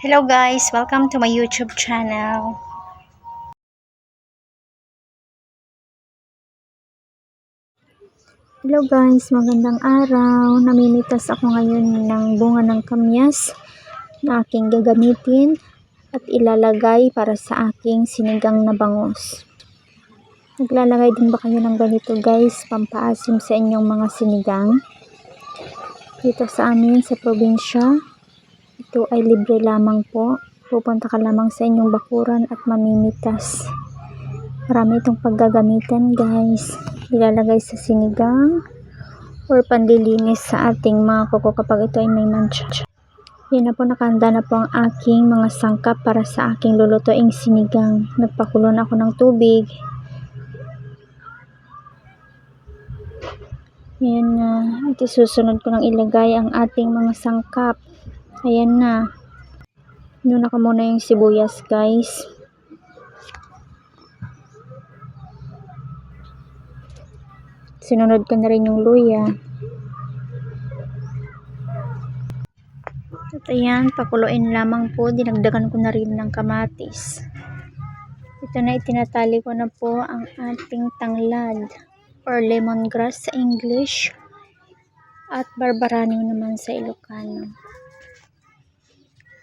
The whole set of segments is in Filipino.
Hello guys, welcome to my YouTube channel. Hello guys, magandang araw. Namimitas ako ngayon ng bunga ng kamyas na aking gagamitin at ilalagay para sa aking sinigang na bangus. Naglalagay din ba kayo ng ganito guys, pampaasim sa inyong mga sinigang? Dito sa amin sa probinsya, ito ay libre lamang po. Pupunta ka lamang sa inyong bakuran at mamimitas. Marami itong paggagamitan guys. Ilalagay sa sinigang or panlilinis sa ating mga kuko kapag ito ay may mancha. Yan na po, nakahanda na po ang aking mga sangkap para sa aking lulutuing sinigang. Nagpakulo na ako ng tubig. Ayan na. At isusunod ko nang ilagay ang ating mga sangkap. Ayan na. Inuna ko muna yung sibuyas guys. Sinunod ko na rin yung luya. At ayan, pakuluin lamang po. Dinagdagan ko na rin ng kamatis. Ito na, itinatali ko na po ang ating tanglad or lemongrass sa English at barbarano naman sa Ilocano.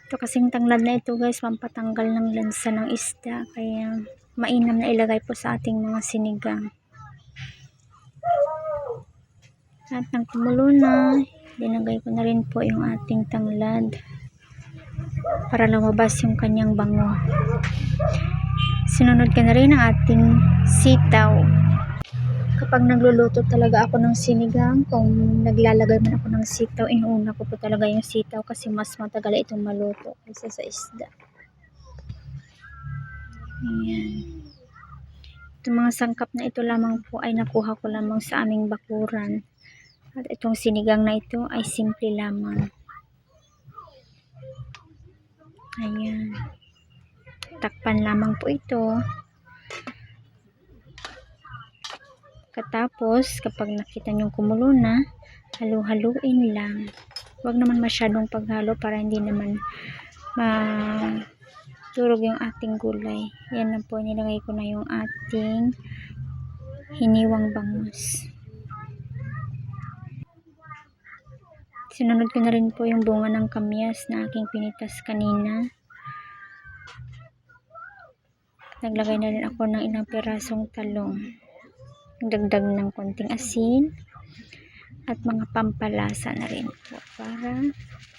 Ito kasing tanglad na ito guys, pampatanggal ng lansa ng isda. Kaya mainam na ilagay po sa ating mga sinigang. At nang kumulo na, dinagay ko na rin po yung ating tanglad para lumabas yung kanyang bango. Sinunod ko na rin ang ating sitaw. Kapag nagluluto talaga ako ng sinigang, kung naglalagay man ako ng sitaw, inuuna ko po talaga yung sitaw kasi mas matagal itong maluto kaysa sa isda. Ayan. Itong mga sangkap na ito lamang po ay nakuha ko lamang sa aming bakuran. At itong sinigang na ito ay simple lamang. Ayan. Takpan lamang po ito. Katapos, kapag nakita nyo kumulo na, halu-haluin lang. Huwag naman masyadong paghalo para hindi naman maturog yung ating gulay. Yan na po, nilagay ko na yung ating hiniwang bangus. Sinunod ko na rin po yung bunga ng kamyas na aking pinitas kanina. Naglagay na rin ako ng ilang pirasong talong. Dagdag ng konting asin at mga pampalasa na rin po para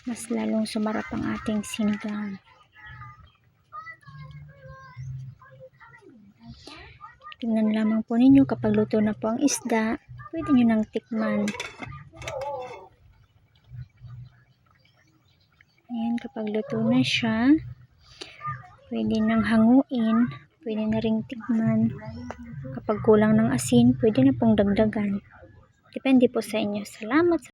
mas lalong sumarap ang ating sinigang. Tingnan lamang po ninyo kapag luto na po ang isda, pwede nyo nang tikman. Ayan, kapag luto na siya, pwede nang hanguin, pwede na ring tikman. Kapag kulang ng asin, pwede na pong dagdagan. Depende po sa inyo. Salamat.